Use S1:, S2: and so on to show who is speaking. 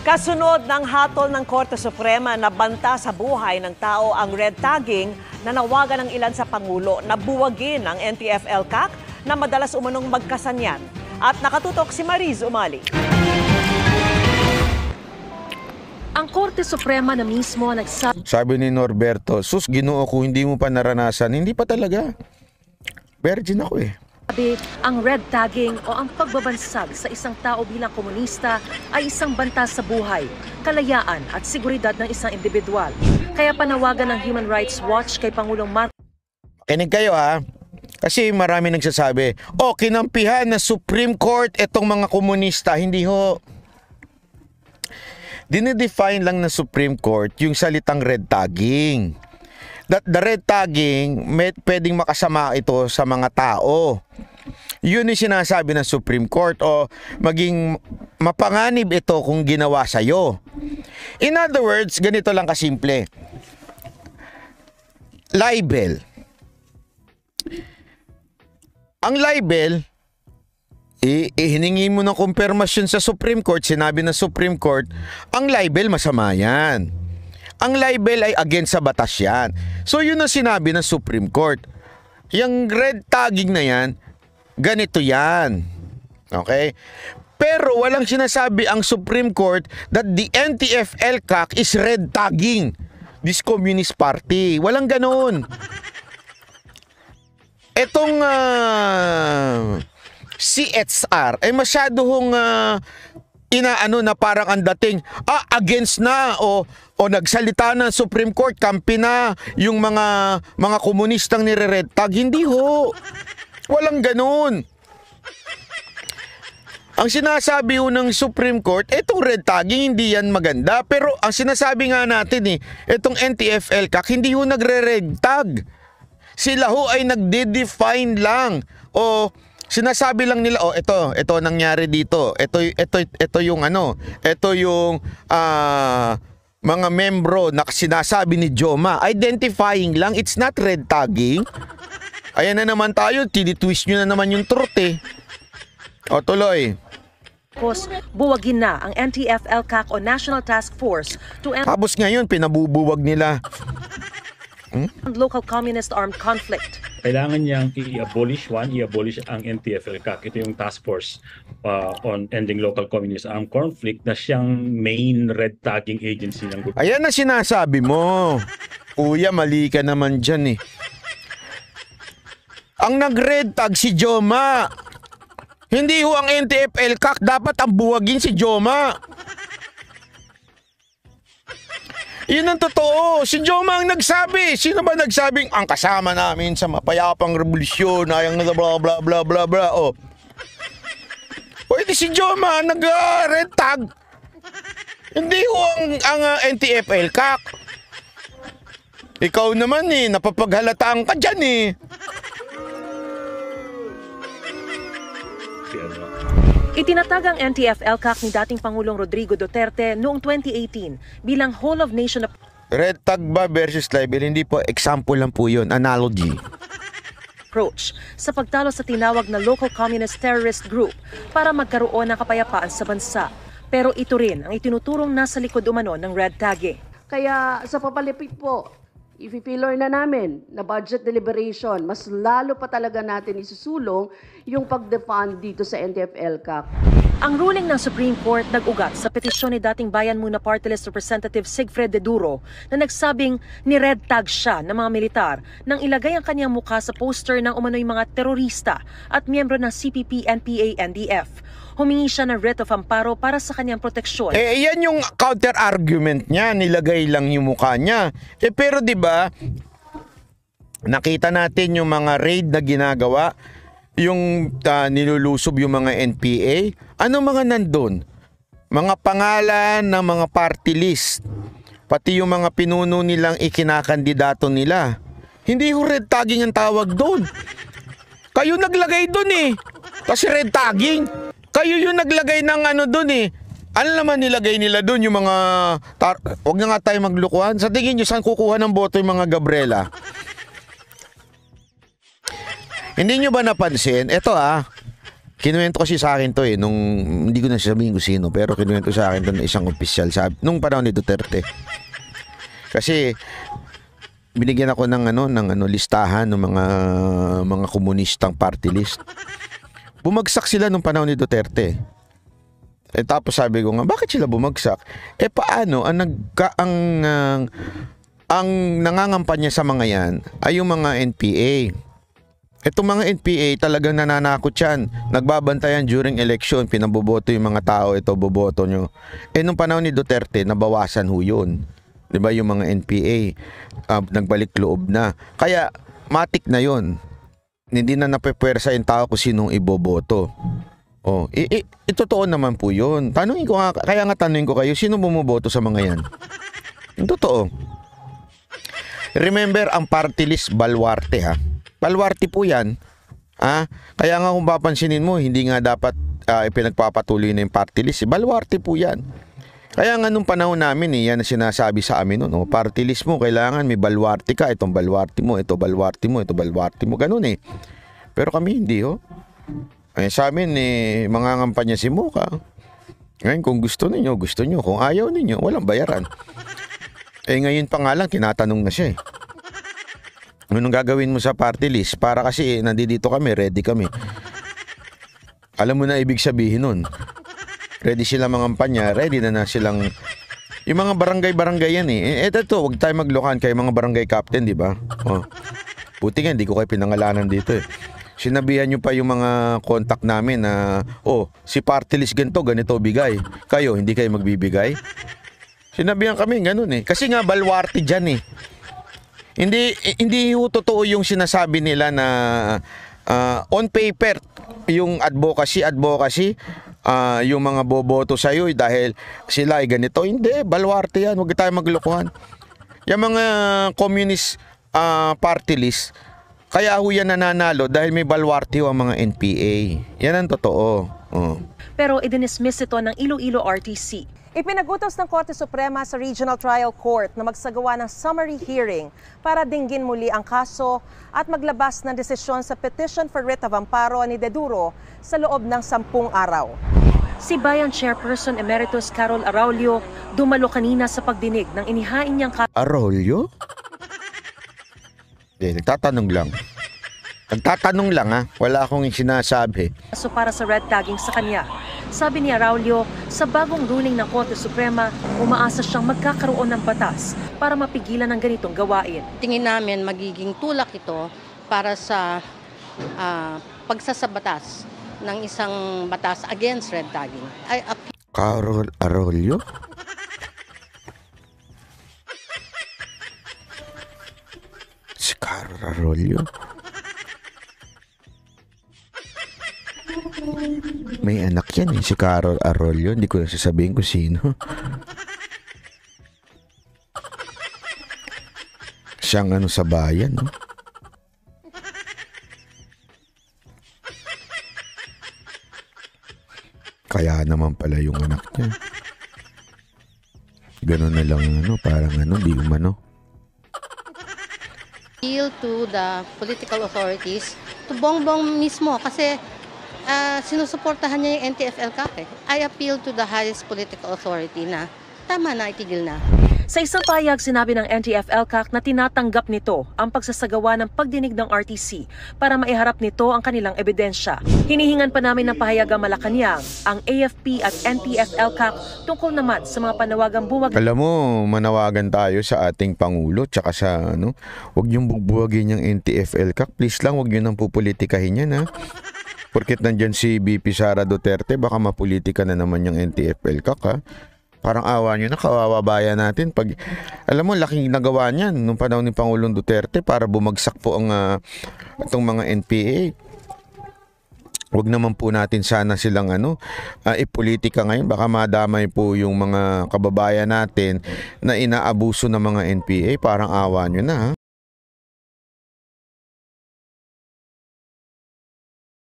S1: Kasunod ng hatol ng Korte Suprema na banta sa buhay ng tao ang red tagging, nanawagan ng ilan sa Pangulo na buwagin ang NTF-ELCAC na madalas umunong magkasanyan. At nakatutok si Mariz Umali.
S2: Ang Korte Suprema na mismo nagsabi.
S3: Sabi ni Norberto, sus, Ginoo, kung hindi mo pa naranasan, hindi pa talaga. Virgin ako eh.
S2: Ang red tagging o ang pagbabansag sa isang tao bilang komunista ay isang banta sa buhay, kalayaan at seguridad ng isang individual. Kaya panawagan ng Human Rights Watch kay Pangulong Marcos.
S3: Kinig kayo ha, kasi marami nagsasabi, kinampihan na Supreme Court itong mga komunista. Hindi ho. Dinedefine lang ng Supreme Court yung salitang red tagging. That the red tagging, pwedeng makasama ito sa mga tao. Yun yung sinasabi ng Supreme Court o maging mapanganib ito kung ginawa sa'yo. In other words, ganito lang kasimple. Libel. Ang libel, hiningi mo ng kumpirmasyon sa Supreme Court, sinabi ng Supreme Court, ang libel masama yan. Ang libel ay against sa batas yan. So yun ang sinabi ng Supreme Court. Yung red tagging na yan, ganito yan. Okay? Pero walang sinasabi ang Supreme Court that the NTF-ELCAC is red tagging this Communist Party. Walang ganon. Etong CSR ay masyado hong inaano na parang ang dating against na o nagsalita ng Supreme Court, kampi na yung mga komunistang nire-red tag. Hindi ho. Walang ganun. Ang sinasabi ho ng Supreme Court, etong red tagging hindi yan maganda. Pero ang sinasabi nga natin etong NTF-ELCAC hindi ho nagre-red tag. Sila ho ay nagde-define lang o sinasabi lang nila, ito nangyari dito. Ito yung mga membro na sinasabi ni Joma. Identifying lang, it's not red tagging. Ayan na naman tayo, tinitwist nyo na naman yung truth eh. Tuloy.
S2: Buwagin na ang NTF-ELCAC o National Task Force to end
S3: tapos ngayon, pinabubuwag nila.
S2: Local communist armed conflict.
S4: Kailangan niyang i-abolish ang NTF-ELCAC. Ito yung task force on ending local communist armed conflict na siyang main red tagging agency ng gobyerno.
S3: Ayan na sinasabi mo. Kuya, mali ka naman dyan eh. Ang nag-red tag si Joma. Hindi ho ang NTF-ELCAC. Dapat ang buwagin si Joma. Yun ang totoo. Si Joma ang nagsabi. Sino ba nagsabing ang kasama namin sa mapayapang revolusyon ay ang bla bla bla bla bla. Pwede si Joma nag-red tag. Hindi ho ang NTF-ELCAC. Ikaw naman napapaghalataan ka dyan
S2: Itinatag ang NTF-ELCAC ni dating Pangulong Rodrigo Duterte noong 2018 bilang whole of nation
S3: red tag ba versus libel? Hindi po, example lang po yun, analogy.
S2: Approach sa pagtalo sa tinawag na local communist terrorist group para magkaroon ng kapayapaan sa bansa. Pero ito rin ang itinuturong nasa likod umano ng red tagging.
S5: Kaya sa papalipit po, i-pillar na namin na budget deliberation, mas lalo pa talaga natin isusulong yung pag-defund dito sa NTF-ELCAC.
S2: Ang ruling ng Supreme Court nag-ugat sa petisyon ni dating Bayan Muna Party List Representative Sigfred De Duro na nagsabing ni-red tag siya ng mga militar nang ilagay ang kanyang mukha sa poster ng umano'y mga terorista at miyembro ng CPP, NPA, NDF. Humingi siya ng writ of amparo para sa kanyang proteksyon.
S3: Yan yung counter-argument niya, nilagay lang yung mukha niya. Pero 'di ba, nakita natin yung mga raid na ginagawa, yung nilulusob yung mga NPA. Ano mga nandun? Mga pangalan ng mga party list. Pati yung mga pinuno nilang ikinakandidato nila. Hindi ho red tagging ang tawag doon. Kayo naglagay doon Kasi red tagging. Kayo yung naglagay ng doon Ano naman nilagay nila doon yung mga... Huwag na nga tayo maglukuhan. Sa tingin nyo, saan kukuha ng boto yung mga Gabriela? Hindi nyo ba napansin? Ito Kinuwento kasi sa akin to nung hindi ko na sabihin kung sino, pero kinuwento sa akin to ng isang opisyal nung panahon ni Duterte. Kasi binigyan ako ng listahan ng mga komunistang party list. Bumagsak sila nung panahon ni Duterte. Tapos sabi ko nga, bakit sila bumagsak? Paano ang nangangampanya sa mga yan ay yung mga NPA. Itong mga NPA talagang nananakot yan. Nagbabantayan during election, pinaboboto yung mga tao, ito boboto nyo. Nung panahon ni Duterte, nabawasan ho yun. Diba yung mga NPA, nagbalik loob na. Kaya, matik na yun. Hindi na napepwersa yung tao kung sinong iboboto. Totoo naman po yun. Kaya nga tanungin ko kayo, sino bumoboto sa mga yan? Yung totoo. Remember, ang party list, baluarte ha. Baluarte po yan. Kaya nga kung papansinin mo, hindi nga dapat ipinagpapatuloy na yung party list. Baluarte po yan. Kaya nga nung panahon namin, yan ang sinasabi sa amin noon. Party list mo, kailangan may baluarte ka. Itong baluarte mo, ito baluarte mo, ito baluarte mo. Ganun eh. Pero kami hindi sa amin mga ngampanya si Mocha. Ngayon kung gusto niyo, gusto niyo. Kung ayaw niyo, walang bayaran. Ngayon pa nga lang, tinatanong na siya Anong gagawin mo sa party list? Para kasi nandito kami, ready kami. Alam mo na ibig sabihin nun. Ready sila mga kampanya, ready na silang... Yung mga barangay-barangay yan Ito, huwag tayo maglokan kayo mga barangay captain, di ba? Buti nga, hindi ko kayo pinangalanan dito Sinabihan nyo pa yung mga contact namin na, si party list ganito bigay. Kayo, hindi kayo magbibigay? Sinabihan kami, ganun Kasi nga, balwarte dyan Hindi totoo yung sinasabi nila na on paper yung advocacy yung mga boboto sa iyo dahil sila ay ganito. Hindi, balwarte yan. Huwag tayo maglokohan. Yung mga communist party list, kaya ho yan nananalo dahil may balwarte ang mga NPA. Yan ang totoo.
S2: Pero idinismiss ito ng Iloilo RTC.
S6: Ipinagutos ng Korte Suprema sa Regional Trial Court na magsagawa ng summary hearing para dinggin muli ang kaso at maglabas ng desisyon sa petition for writ of amparo ni De Duro sa loob ng 10 araw.
S2: Si Bayan Chairperson Emeritus Carol Araulio dumalo kanina sa pagdinig ng inihain niyang kaso.
S3: Araulio? Nagtatanong lang Wala akong sinasabi.
S2: So para sa red tagging sa kanya. Sabi ni Araulio, sa bagong ruling ng Korte Suprema, umaasa siyang magkakaroon ng batas para mapigilan ang ganitong gawain.
S7: Tingin namin magiging tulak ito para sa pagsasabatas ng isang batas against red tagging.
S3: Carol Araulio? Si Carol Araulio? May anak yan si Carol Araulio. Hindi ko na sasabihin kung sino. Siyang sa bayan, Kaya naman pala yung anak niya. Ganun na lang, parang di umano.
S7: Appeal to the political authorities, to Bongbong mismo, kasi sinusuportahan niya yung NTF-ELCAC I appeal to the highest political authority na tama na, itigil na.
S2: Sa isang pahayag, sinabi ng NTF-ELCAC na tinatanggap nito ang pagsasagawa ng pagdinig ng RTC para maiharap nito ang kanilang ebidensya. Hinihingan pa namin ng pahayag ang Malacanang, ang AFP at NTF-ELCAC tungkol naman sa mga panawagang buwag.
S3: Alam mo, manawagan tayo sa ating Pangulo tsaka sa huwag niyong bugbuwagin yung NTF-ELCAC. Please lang, huwag niyo nang pupolitikahin yan Porket nandyan si BP Sara Duterte, baka mapolitika na naman yung NTF-ELCAC Parang awa nyo na, kawawa bayan natin. Alam mo, laking nagawa niyan nung panahon ni Pangulong Duterte para bumagsak po ang itong mga NPA. Huwag naman po natin sana silang ipolitika ngayon. Baka madamay po yung mga kababayan natin na inaabuso ng mga NPA. Parang awa nyo na